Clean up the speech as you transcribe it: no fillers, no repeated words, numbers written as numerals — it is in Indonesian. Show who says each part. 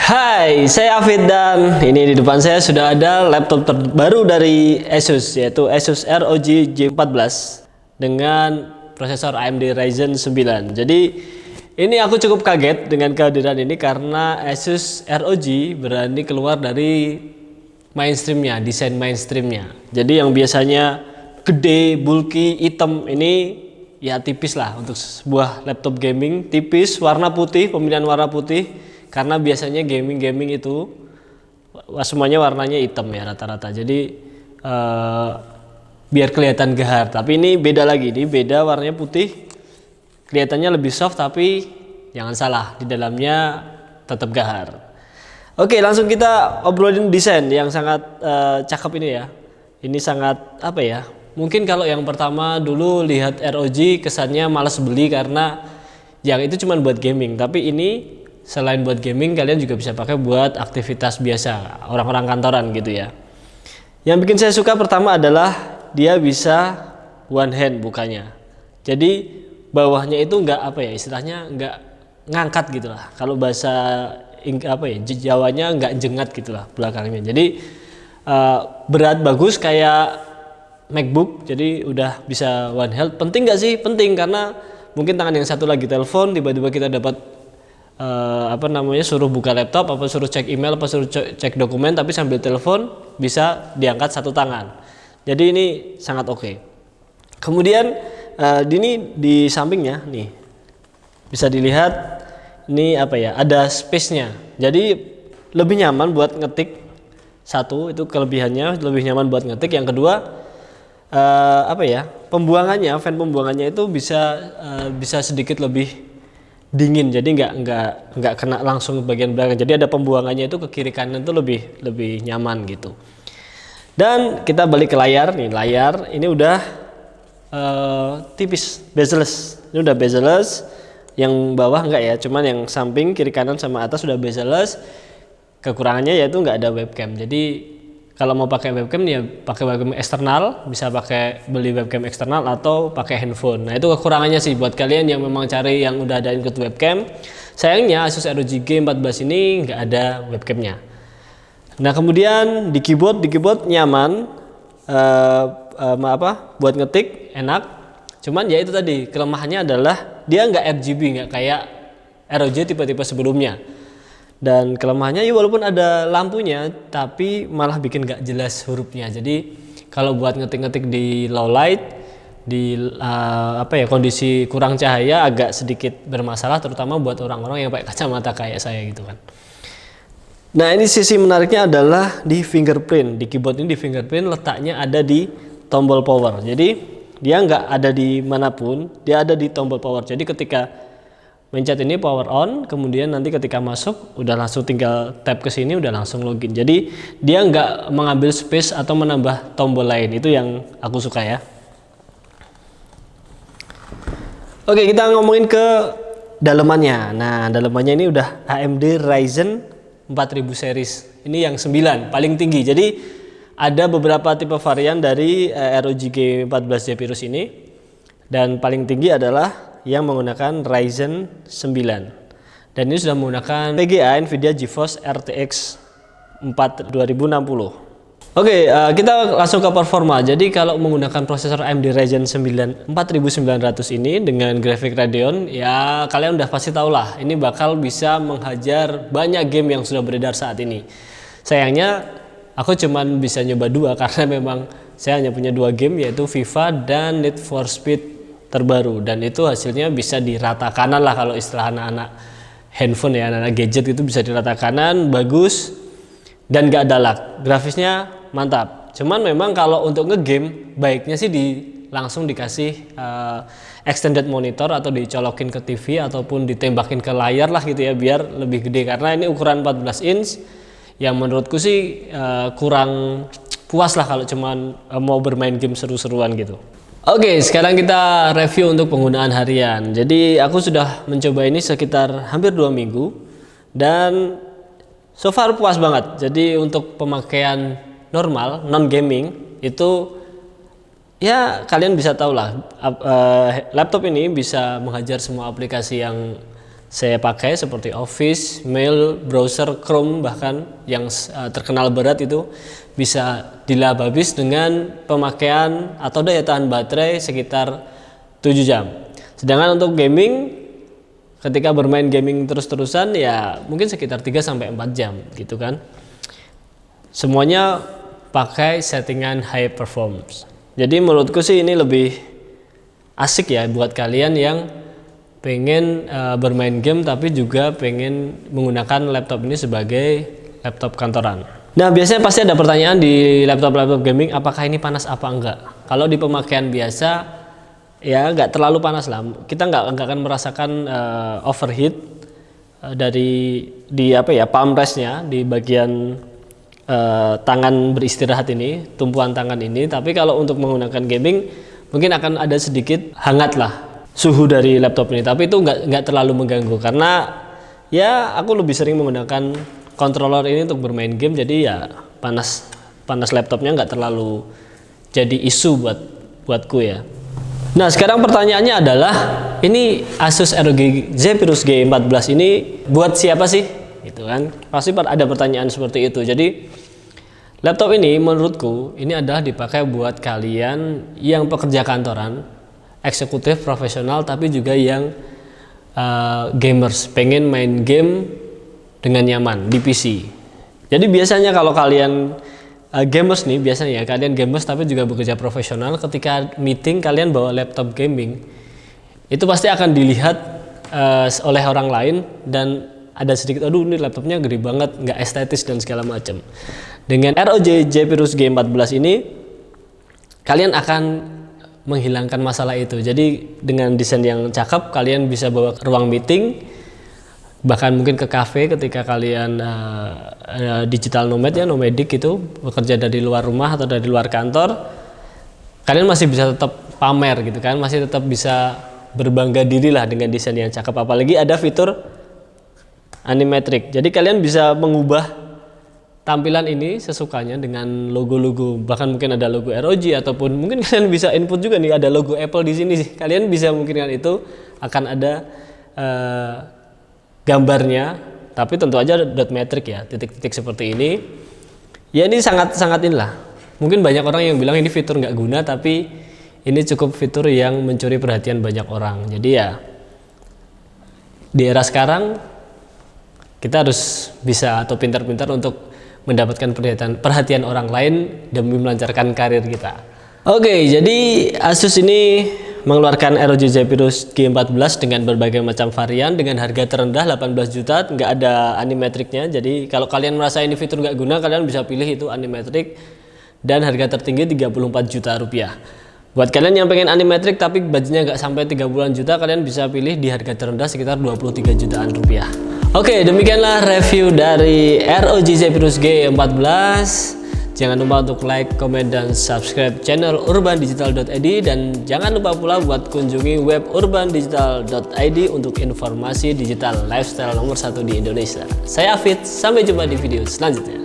Speaker 1: Hai, saya Afid dan ini di depan saya sudah ada laptop terbaru dari Asus, yaitu Asus ROG J14 dengan prosesor AMD Ryzen 9. Jadi ini aku cukup kaget dengan kehadiran ini karena Asus ROG berani keluar dari mainstreamnya, desain mainstreamnya. Jadi yang biasanya gede, bulky, hitam, ini ya tipis lah untuk sebuah laptop gaming, tipis, warna putih, pemilihan warna putih. Karena biasanya gaming itu semuanya warnanya hitam ya rata-rata. Jadi biar kelihatan gahar. Tapi ini beda lagi, ini beda warnanya putih. Kelihatannya lebih soft tapi jangan salah, di dalamnya tetap gahar. Oke, langsung kita obrolin desain yang sangat cakep ini ya. Ini sangat apa ya? Mungkin kalau yang pertama dulu lihat ROG kesannya malas beli karena yang itu cuma buat gaming. Tapi ini selain buat gaming, kalian juga bisa pakai buat aktivitas biasa, orang-orang kantoran gitu ya. Yang bikin saya suka pertama adalah dia bisa one hand bukanya. Jadi bawahnya itu nggak apa ya, istilahnya nggak ngangkat gitu lah. Kalau bahasa apa ya, Jawanya nggak jengat gitu lah belakangnya. Jadi berat bagus kayak MacBook, jadi udah bisa one hand. Penting nggak sih? Penting, karena mungkin tangan yang satu lagi telepon, tiba-tiba kita dapat suruh buka laptop, apa suruh cek email, apa suruh cek dokumen, tapi sambil telepon bisa diangkat satu tangan. Jadi ini sangat oke. Kemudian ini di sampingnya nih bisa dilihat ini apa ya, ada space-nya. Jadi lebih nyaman buat ngetik. Satu, itu kelebihannya, lebih nyaman buat ngetik. Yang kedua pembuangannya, fan pembuangannya itu bisa sedikit lebih dingin, jadi nggak kena langsung ke bagian belakang. Jadi ada pembuangannya itu ke kiri kanan itu lebih nyaman gitu. Dan kita balik ke layar nih, layar ini udah tipis, bezel-less. Ini udah bezel-less, yang bawah enggak ya, cuman yang samping kiri kanan sama atas udah bezel-less. Kekurangannya yaitu nggak ada webcam. Jadi kalau mau pakai webcam ya pakai webcam eksternal, bisa beli webcam eksternal atau pakai handphone. Nah itu kekurangannya sih buat kalian yang memang cari yang udah ada include webcam. Sayangnya Asus ROG G14 ini nggak ada webcamnya. Nah kemudian di keyboard nyaman, buat ngetik enak. Cuman ya itu tadi kelemahannya adalah dia nggak RGB, nggak kayak ROG tipe-tipe sebelumnya. Dan kelemahannya ya walaupun ada lampunya tapi malah bikin gak jelas hurufnya. Jadi kalau buat ngetik-ngetik di low light, di kondisi kurang cahaya agak sedikit bermasalah, terutama buat orang-orang yang pakai kacamata kayak saya gitu kan. Nah ini sisi menariknya adalah di fingerprint. Di keyboard ini di fingerprint letaknya ada di tombol power. Jadi dia nggak ada di manapun, dia ada di tombol power. Jadi ketika mencet ini power on, kemudian nanti ketika masuk udah langsung tinggal tap ke sini udah langsung login. Jadi dia nggak mengambil space atau menambah tombol lain. Itu yang aku suka ya. Oke, kita ngomongin ke dalemannya. Nah dalemannya ini udah AMD Ryzen 4000 series. Ini yang 9 paling tinggi. Jadi ada beberapa tipe varian dari ROG G14 Zephyrus ini, dan paling tinggi adalah yang menggunakan Ryzen 9, dan ini sudah menggunakan VGA Nvidia GeForce RTX 2060. Oke, kita langsung ke performa. Jadi kalau menggunakan prosesor AMD Ryzen 9 4900 ini dengan grafik Radeon, ya kalian udah pasti tahu lah, ini bakal bisa menghajar banyak game yang sudah beredar saat ini. Sayangnya aku cuman bisa nyoba 2 karena memang saya hanya punya 2 game, yaitu FIFA dan Need for Speed terbaru, dan itu hasilnya bisa di rata kanan lah kalau istilah anak-anak handphone ya, anak-anak gadget itu bisa di rata kanan, bagus dan gak ada lag, grafisnya mantap. Cuman memang kalau untuk ngegame baiknya sih langsung dikasih extended monitor atau dicolokin ke TV ataupun ditembakin ke layar lah gitu ya, biar lebih gede, karena ini ukuran 14 inch yang menurutku sih kurang puas lah kalau cuman mau bermain game seru-seruan gitu. Oke, sekarang kita review untuk penggunaan harian. Jadi aku sudah mencoba ini sekitar hampir 2 minggu dan so far puas banget. Jadi untuk pemakaian normal, non gaming itu ya kalian bisa tahu lah, laptop ini bisa menghajar semua aplikasi yang saya pakai seperti Office, Mail, browser Chrome bahkan yang terkenal berat itu bisa dilap habis dengan pemakaian atau daya tahan baterai sekitar 7 jam. Sedangkan untuk gaming, ketika bermain gaming terus-terusan ya mungkin sekitar 3-4 jam gitu kan. Semuanya pakai settingan high performance. Jadi menurutku sih ini lebih asik ya buat kalian yang pengen bermain game tapi juga pengen menggunakan laptop ini sebagai laptop kantoran. Nah biasanya pasti ada pertanyaan di laptop gaming, apakah ini panas apa enggak? Kalau di pemakaian biasa ya nggak terlalu panas lah, kita nggak akan merasakan overheat di palm rest-nya di bagian tangan beristirahat ini, tumpuan tangan ini. Tapi kalau untuk menggunakan gaming mungkin akan ada sedikit hangat lah suhu dari laptop ini, tapi itu nggak terlalu mengganggu karena ya aku lebih sering menggunakan controller ini untuk bermain game, jadi ya panas laptopnya nggak terlalu jadi isu buatku ya. Nah sekarang pertanyaannya adalah ini Asus ROG Zephyrus G14 ini buat siapa sih? Gitu kan? Pasti ada pertanyaan seperti itu. Jadi laptop ini menurutku ini adalah dipakai buat kalian yang pekerja kantoran, eksekutif, profesional, tapi juga yang gamers, pengen main game dengan nyaman di PC. Jadi biasanya kalau kalian gamers nih, biasanya kalian gamers tapi juga bekerja profesional, ketika meeting kalian bawa laptop gaming, itu pasti akan dilihat oleh orang lain dan ada sedikit, aduh ini laptopnya gede banget, nggak estetis dan segala macam. Dengan ROG Zephyrus G14 ini, kalian akan menghilangkan masalah itu. Jadi dengan desain yang cakep, kalian bisa bawa ke ruang meeting, bahkan mungkin ke cafe ketika kalian digital nomad ya, nomadic itu, bekerja dari luar rumah atau dari luar kantor, kalian masih bisa tetap pamer gitu kan, masih tetap bisa berbangga diri lah dengan desain yang cakep. Apalagi ada fitur animatrix. Jadi kalian bisa mengubah tampilan ini sesukanya dengan logo-logo, bahkan mungkin ada logo ROG ataupun mungkin kalian bisa input juga nih ada logo Apple di sini. Kalian bisa mungkin itu akan ada gambarnya, tapi tentu aja dot matrix ya, titik-titik seperti ini. Ya ini sangat inilah. Mungkin banyak orang yang bilang ini fitur nggak guna, tapi ini cukup fitur yang mencuri perhatian banyak orang. Jadi ya di era sekarang kita harus bisa atau pintar-pintar untuk mendapatkan perhatian orang lain demi melancarkan karir kita. Oke, jadi Asus ini mengeluarkan ROG Zephyrus G14 dengan berbagai macam varian dengan harga terendah 18 juta, nggak ada animatrixnya. Jadi kalau kalian merasa ini fitur nggak guna, kalian bisa pilih itu animatrix, dan harga tertinggi 34 juta rupiah. Buat kalian yang pengen animatrix tapi budgetnya nggak sampai 30-an juta, kalian bisa pilih di harga terendah sekitar 23 jutaan rupiah. Oke, demikianlah review dari ROG Zephyrus G14. Jangan lupa untuk like, komen, dan subscribe channel urbandigital.id, dan jangan lupa pula buat kunjungi web urbandigital.id untuk informasi digital lifestyle nomor 1 di Indonesia. Saya Afid, sampai jumpa di video selanjutnya.